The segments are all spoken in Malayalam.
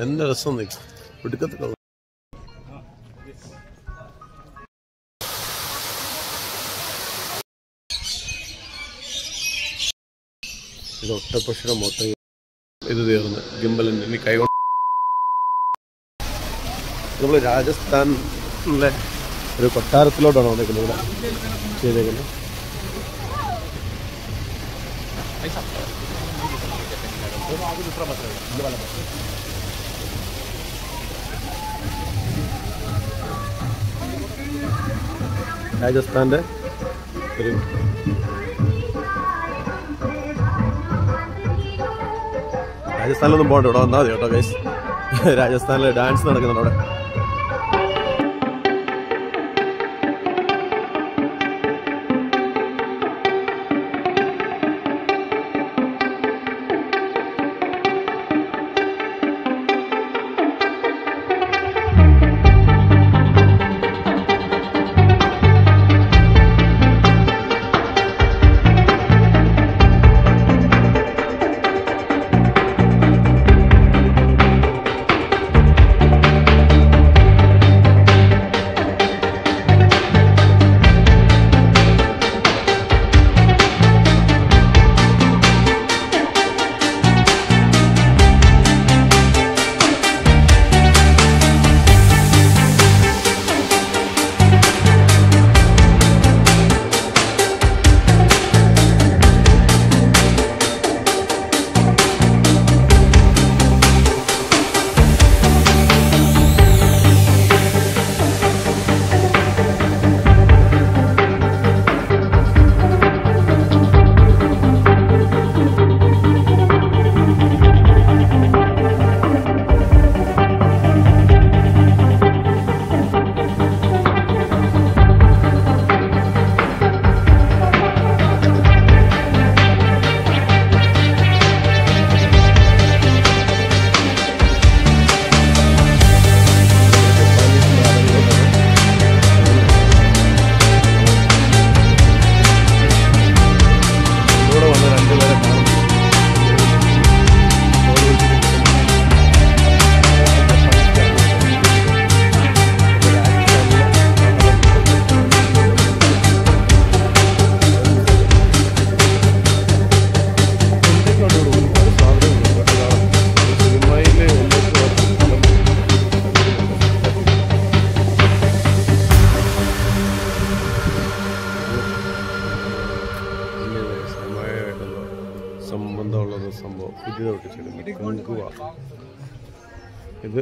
എന്താ രസം പിടുക്കത്തിൽ ഇത് ഒട്ടപ്പക്ഷിയുടെ മൊത്തം ഇത് തീർന്ന് ഗിംബലിൻ്റെ ഇനി കൈ കൊണ്ട് നമ്മൾ രാജസ്ഥാനിലെ ഒരു കൊട്ടാരത്തിലോട്ടാണ് വന്നേക്കുന്നത് ഇവിടെ ചെയ്തേക്കുന്നത്. രാജസ്ഥാൻ്റെ ഒരു രാജസ്ഥാനിലൊന്നും പോകണ്ട, ഇവിടെ വന്നാൽ മതി കേട്ടോ ഗൈസ്. രാജസ്ഥാനിൽ ഡാൻസ് നടക്കുന്നുണ്ട് അവിടെ. സംബന്ധമുള്ളത് സംഭവം പുതിയതായിട്ട് ചെയ്യുന്നത് ഇത്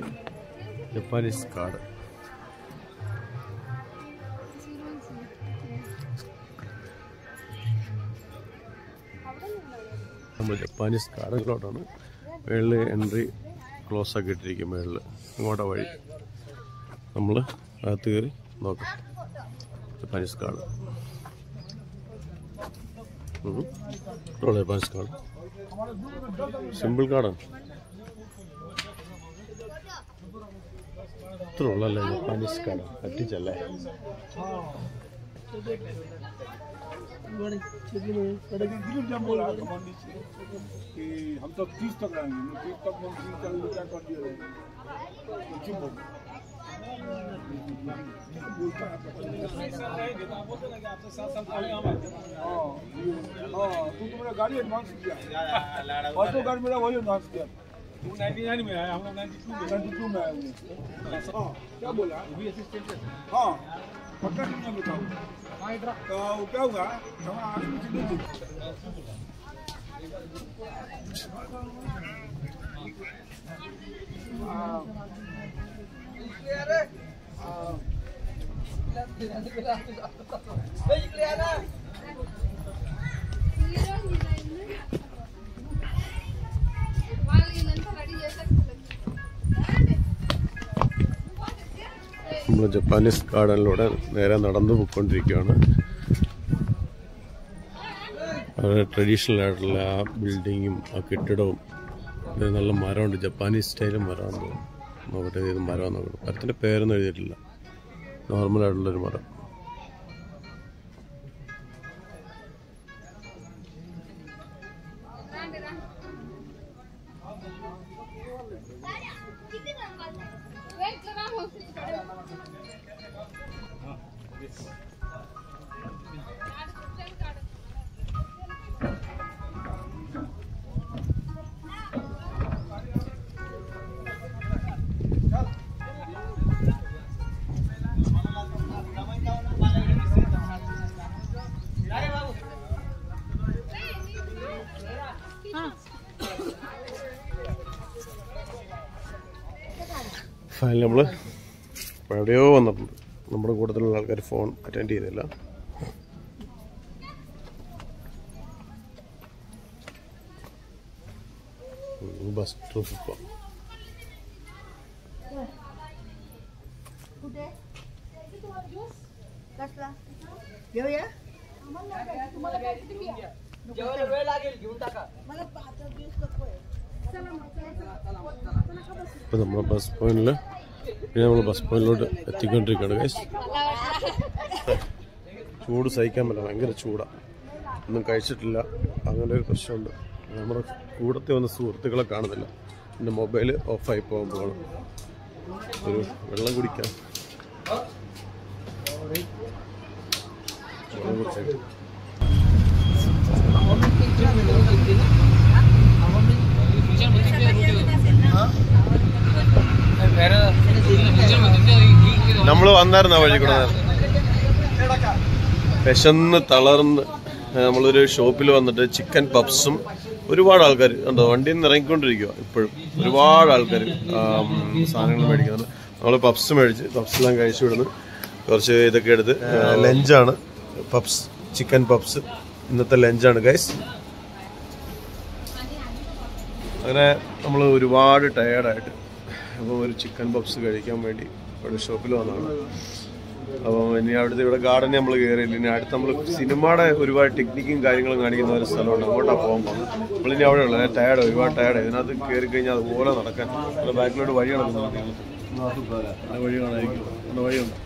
ജപ്പാനീസ് കാർഡ്. നമ്മൾ ജപ്പാനീസ് കാർഡുകളോട്ടാണ്. മേളിൽ എൻട്രി ക്ലോസ് ആക്കി ഇട്ടിരിക്കും. മേളിൽ അങ്ങോട്ട് വഴി നമ്മൾ അകത്ത് കയറി നോക്കാം. Japanese card Japanese card simple കാർഡാണ്. ഇത്ര ഉള്ളല്ലേ ജപ്പാനീസ് കാർഡ്. പറ്റിച്ചല്ലേ. गाड़ी एडवांस किया और तो गाड़ी मेरा वही एडवांस किया 299 में आया, हम लोग 92 में आए हुए। क्या बोला भी असिस्टेंट? हाँ पक्का नहीं बताओ तो क्या होगा हमारा आगे നമ്മൾ ജപ്പാനീസ് ഗാർഡനിലൂടെ നേരെ നടന്നു പോയിക്കൊണ്ടിരിക്കുകയാണ്. വളരെ ട്രഡീഷണൽ ആയിട്ടുള്ള ആ ബിൽഡിങ്ങും ആ കെട്ടിടവും നല്ല മരമുണ്ട്. ജപ്പാനീസ് സ്റ്റൈലും മരമാണെന്ന് തോന്നുന്നു. നോക്കട്ടെ ഏത് മരമാണെന്ന് നോക്കണം. മരത്തിൻ്റെ പേരൊന്നും എഴുതിയിട്ടില്ല. നോർമലായിട്ടുള്ളൊരു മരം. ഫൈനലി നമ്മൾ എവിടെയോ വന്നിട്ടുണ്ട്. നമ്മുടെ കൂട്ടത്തിലുള്ള ആൾക്കാർ ഫോൺ അറ്റൻഡ് ചെയ്തില്ല. ബസ് സ്റ്റോപ്പ് ഇപ്പോൾ ഇപ്പം നമ്മൾ ബസ് പോയിന്റിൽ പിന്നെ നമ്മൾ ബസ് പോയിന്റിലോട്ട് എത്തിക്കൊണ്ടിരിക്കുകയാണ് ഗൈസ്. ചൂട് സഹിക്കാൻ പറ്റില്ല, ഭയങ്കര ചൂടാണ്. ഒന്നും കഴിച്ചിട്ടില്ല, അങ്ങനെ ഒരു പ്രശ്നമുണ്ട്. നമ്മുടെ കൂടത്തെ വന്ന സുഹൃത്തുക്കളെ കാണുന്നില്ല. എൻ്റെ മൊബൈൽ ഓഫായി പോകുമ്പോഴാണ് ഒരു വെള്ളം കുടിക്കാൻ നമ്മൾ വന്നായിരുന്നു ആ വഴി കൂടെ. വിശന്ന് തളർന്ന് നമ്മളൊരു ഷോപ്പിൽ വന്നിട്ട് ചിക്കൻ പപ്സും ഒരുപാട് ആൾക്കാർ ഉണ്ടോ വണ്ടിയിൽ നിന്ന് ഇറങ്ങിക്കൊണ്ടിരിക്കുക. ഇപ്പോഴും ഒരുപാട് ആൾക്കാർ സാധനങ്ങൾ മേടിക്കുന്നുണ്ട്. നമ്മൾ പപ്സ് മേടിച്ച് പപ്സെല്ലാം കഴിച്ചു വിടുന്നു. കുറച്ച് ഇതൊക്കെ എടുത്ത് ലഞ്ചാണ്. പപ്സ്, ചിക്കൻ പപ്സ് ഇന്നത്തെ ലഞ്ചാണ് ഗൈസ്. അങ്ങനെ നമ്മൾ ഒരുപാട് ടയേർഡായിട്ട് അപ്പോൾ ഒരു ചിക്കൻ പപ്സ് കഴിക്കാൻ വേണ്ടി ഒരു ഷോപ്പിൽ വന്നതാണ്. അപ്പം ഇനി അവിടുത്തെ ഇവിടെ ഗാർഡനിൽ നമ്മൾ കയറിയില്ല. ഇനി അടുത്ത് നമ്മൾ സിനിമയുടെ ഒരുപാട് ടെക്നിക്കും കാര്യങ്ങളും കാണിക്കുന്ന ഒരു സ്ഥലമുണ്ട്, അങ്ങോട്ടാണ് പോകാൻ പോകുന്നത്. നമ്മളിനി അവിടെ ഉള്ളത് ടയർഡ്, ഒരുപാട് ടയർഡ്. ഇതിനകത്ത് കയറി കഴിഞ്ഞാൽ അതുപോലെ നടക്കാൻ നമ്മുടെ ബാക്കിലോട്ട് വഴി നടക്കുന്നുണ്ട്. വഴി കാണാതിരിക്കും, വഴിയുണ്ട്.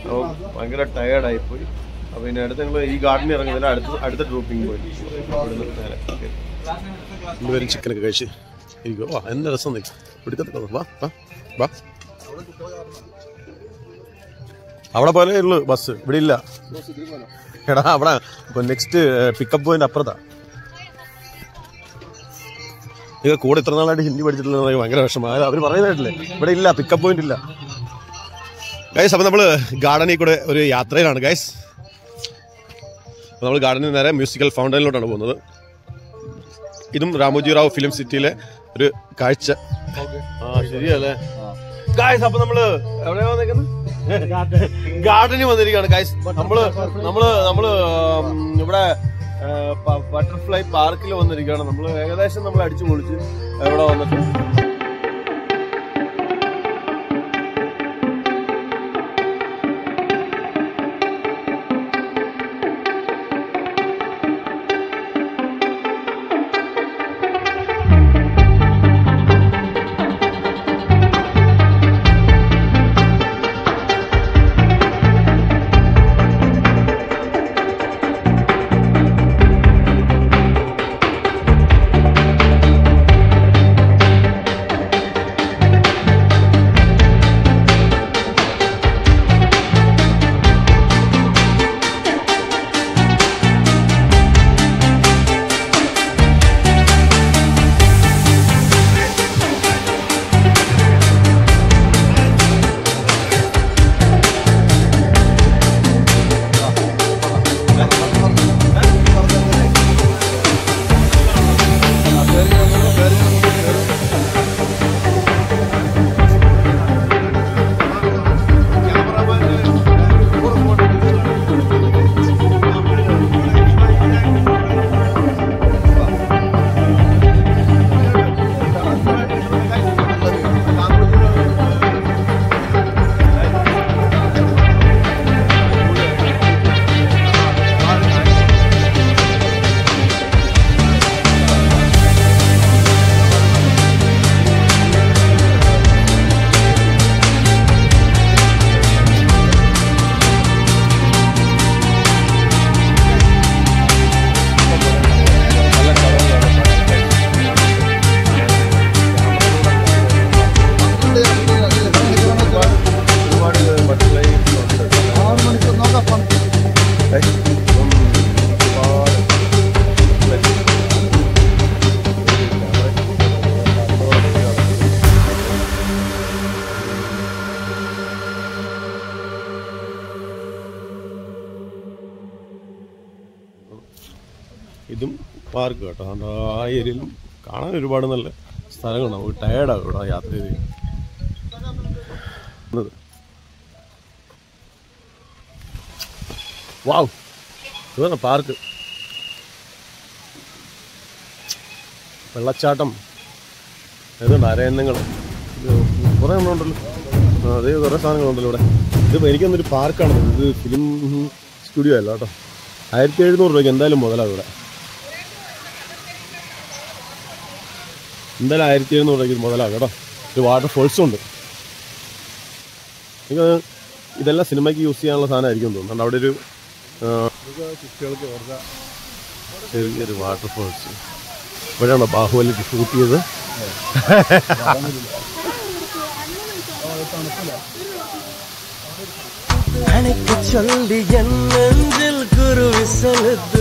അപ്പം ഭയങ്കര ടയേർഡായിപ്പോയി. അപ്പോൾ ഇനി അടുത്ത് ഞങ്ങൾ ഈ ഗാർഡനിൽ ഇറങ്ങുന്നില്ല, അടുത്ത ഡ്രോപ്പിംഗ് പോയി അവിടുന്ന് നേരെ രണ്ടുപേരും ചിക്കനൊക്കെ കഴിച്ച് ഇരിക്കും. വാ, എന്താ രസം നിൽക്കും പിടിക്കത്തില്ല. വാ വാ വാ. അവിടെ പോലെ ഉള്ളു ബസ്, ഇവിടെ ഇല്ല. എടാ അവിടെ ഇപ്പൊ നെക്സ്റ്റ് പിക്കപ്പ് പോയിന്റ് അപ്പുറത്താ. നിങ്ങൾ കൂടെ ഇത്ര നാളായിട്ട് ഹിന്ദി പഠിച്ചിട്ടില്ല, ഭയങ്കര വിഷമം. അവർ പറയുന്നതായിട്ടില്ലേ, ഇവിടെ ഇല്ല, പിക്കപ്പ് പോയിന്റ് ഇല്ല ഗൈസ്. അപ്പൊ നമ്മള് ഗാർഡനിൽ കൂടെ ഒരു യാത്രയിലാണ് ഗൈസ്. നമ്മൾ ഗാർഡനിൽ നേരെ മ്യൂസിക്കൽ ഫൗണ്ടനിലോട്ടാണ് പോകുന്നത്. ഇതും രാമോജി റാവു ഫിലിം സിറ്റിയിലെ ഒരു കാഴ്ച. ശരിയല്ലേ ഗൈസ്? അപ്പൊ നമ്മള് എവിടെയാ വന്നേക്കുന്നത്? ഗാർഡനിൽ വന്നിരിക്കുകയാണ് ഗൈസ്. നമ്മള് ഇവിടെ ബട്ടർഫ്ലൈ പാർക്കിൽ വന്നിരിക്കുകയാണ്. നമ്മൾ ഏകദേശം നമ്മൾ അടിച്ചു പൊളിച്ച് ഇവിടെ വന്നിട്ട് ഇതും പാർക്ക് കേട്ടോ. ആ ഏരിയയിലും കാണാൻ ഒരുപാട് നല്ല സ്ഥലങ്ങളുണ്ട്. നമുക്ക് ടയേർഡാകും ഇവിടെ യാത്ര ചെയ്ത്. വാവ്, ഇതാണ് പാർക്ക്. വെള്ളച്ചാട്ടം, ഏതുണ്ട് അരയന്നങ്ങൾ, കുറേ എണ്ണമുണ്ടല്ലോ. അതേ കുറേ സാധനങ്ങളുണ്ടല്ലോ ഇവിടെ. ഇതിപ്പോൾ എനിക്കൊന്നൊരു പാർക്കാണ്. ഇത് ഫിലിം സ്റ്റുഡിയോ അല്ല കേട്ടോ. 1700 രൂപയ്ക്ക് എന്തായാലും മുതലാണ് ഇവിടെ. എന്തായാലും 1700 രൂപയ്ക്ക് മുതലാണ് കേട്ടോ. ഒരു വാട്ടർഫോൾസും ഉണ്ട്. എനിക്ക് ഇതെല്ലാം സിനിമയ്ക്ക് യൂസ് ചെയ്യാനുള്ള സാധനമായിരിക്കും തോന്നുന്നുണ്ട്. അവിടെ ഒരു കുട്ടികൾക്ക് ചെറിയൊരു വാട്ടർഫോൾസ്. ഇവിടെയാണോ ബാഹുബലിക്ക് ഷൂട്ട് ചെയ്തത്? ചൊല്ലി എന്നഞ്ചിൽ കുരുവിസലത്ത്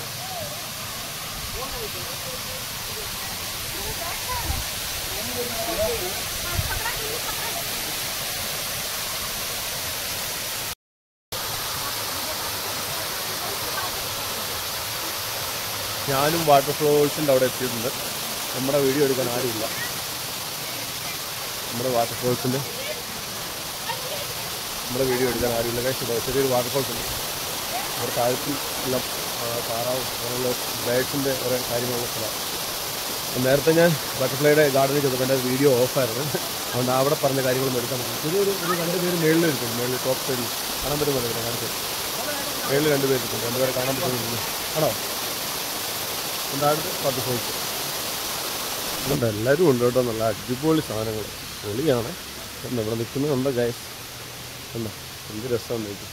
ഞാനും വാട്ടർഫോൾസിൻ്റെ അവിടെ എത്തിയിട്ടുണ്ട്. നമ്മുടെ വീഡിയോ എടുക്കാൻ ആരുമില്ല. നമ്മുടെ വാട്ടർഫോൾസിൻ്റെ വീഡിയോ എടുക്കാൻ ആരുമില്ല. ചെറിയൊരു വാട്ടർഫോൾസ് ഉണ്ട്. അവിടെ താഴത്തിൽ എല്ലാം താറാവും അങ്ങനെയുള്ള ബേഡ്സിൻ്റെ കുറേ കാര്യങ്ങളുള്ള സ്ഥലമാണ്. നേരത്തെ ഞാൻ ബട്ടർഫ്ലൈയുടെ ഗാർഡനിൽ ചെന്നപ്പോൾ എൻ്റെ വീഡിയോ ഓഫായിരുന്നു. അതുകൊണ്ട് അവിടെ പറഞ്ഞ കാര്യങ്ങളൊന്നും എടുക്കാൻ പറ്റും. ചെറിയൊരു 2 പേര് മേളിലിരിക്കും. മേളിൽ ടോപ്പ് സൈഡിൽ കാണാൻ പറ്റുമല്ലോ. കാണിച്ചു മേളിൽ 2 പേരിരിക്കും. 2 പേരെ കാണാൻ പറ്റുന്നില്ല. ആണോ? ഉണ്ടായിട്ട് വാട്ടർഫോൾസ് അതുകൊണ്ട് എല്ലാവരും ഉണ്ട് കേട്ടോ. നല്ല അടിപൊളി സാധനങ്ങൾ, പൊളിയാണ്. ഇവിടെ നിൽക്കുന്നുണ്ടോ ഗൈസ്? എന്താ എന്ത് രസമാണ് നോക്കി.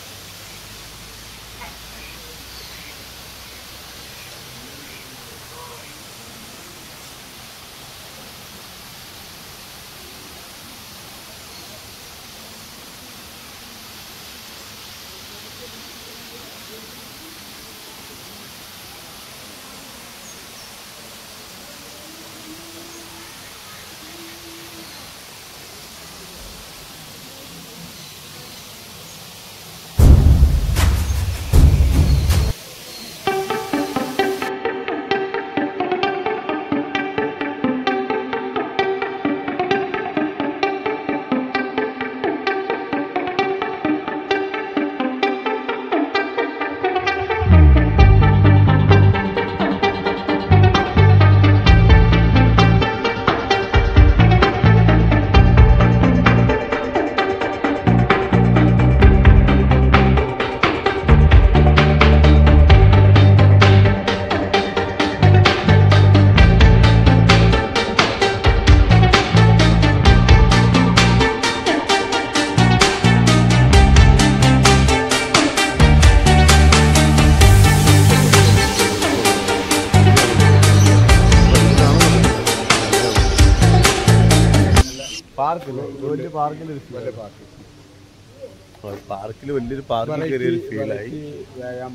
പാർക്കിൽ വലിയൊരു പാർക്ക് കയറിയൊരു ഫീലായി.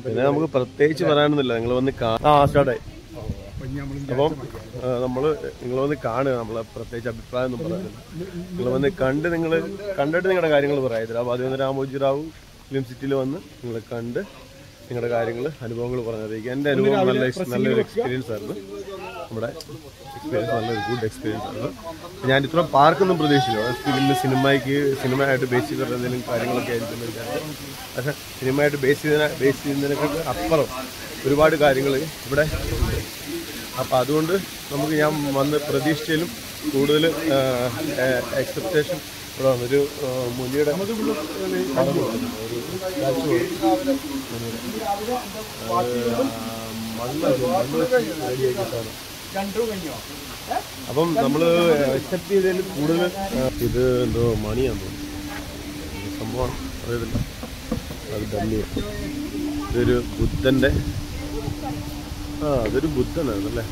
പിന്നെ നമുക്ക് പ്രത്യേകിച്ച് പറയാനൊന്നുമില്ല. നിങ്ങൾ വന്ന് സ്റ്റാർട്ടായി. അപ്പം നിങ്ങൾ വന്ന് കാണുക. നമ്മളെ പ്രത്യേകിച്ച് അഭിപ്രായം ഒന്നും പറയാനില്ല. നിങ്ങൾ വന്ന് കണ്ടിട്ട് നിങ്ങളുടെ കാര്യങ്ങൾ പറയാം. ഹൈദരാബാദിൽ വന്ന് രാമോജി റാവു ഫിലിം സിറ്റിയിൽ വന്ന് നിങ്ങൾ കണ്ട് നിങ്ങളുടെ കാര്യങ്ങൾ, അനുഭവങ്ങൾ പറഞ്ഞറിയിക്കുക. എൻ്റെ അനുഭവം നല്ലൊരു എക്സ്പീരിയൻസ് ആയിരുന്നു. നമ്മുടെ എക്സ്പീരിയൻസ് നല്ലൊരു ഗുഡ് എക്സ്പീരിയൻസ് ആയിരുന്നു. ഞാൻ ഇത്ര പാർക്കൊന്നും പ്രതീക്ഷിച്ചില്ല. സിനിമയായിട്ട് ബേസ് ചെയ്തിട്ട് എന്തെങ്കിലും കാര്യങ്ങളൊക്കെ ആയിരിക്കും വിചാരിച്ചു. പക്ഷേ സിനിമയായിട്ട് ബേസ് ചെയ്യുന്നതിനേക്കാൾ അപ്പുറം ഒരുപാട് കാര്യങ്ങൾ ഇവിടെ. അപ്പം അതുകൊണ്ട് നമുക്ക് ഞാൻ വന്ന് പ്രതീക്ഷിച്ചതിലും കൂടുതൽ എക്സ്പെക്റ്റേഷൻ ഇവിടെ വന്നൊരു മുനിയുടെ അപ്പം നമ്മൾ എക്സെപ്റ്റ് ചെയ്തതിൽ കൂടുതൽ ഇത് എന്തോ മണിയാന്ന് തോന്നുന്നു. സംഭവം അറിയത്തില്ല. അത് ഡമ്മിയാണ്. ഇതൊരു ബുദ്ധൻ്റെ അതൊരു ബുദ്ധനായിരുന്നല്ലേ.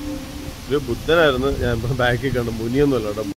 ഒരു ബുദ്ധനായിരുന്നു. ഞാൻ ബാക്കിൽ കണ്ടു. മുനിയൊന്നുമല്ല കേട്ടോ.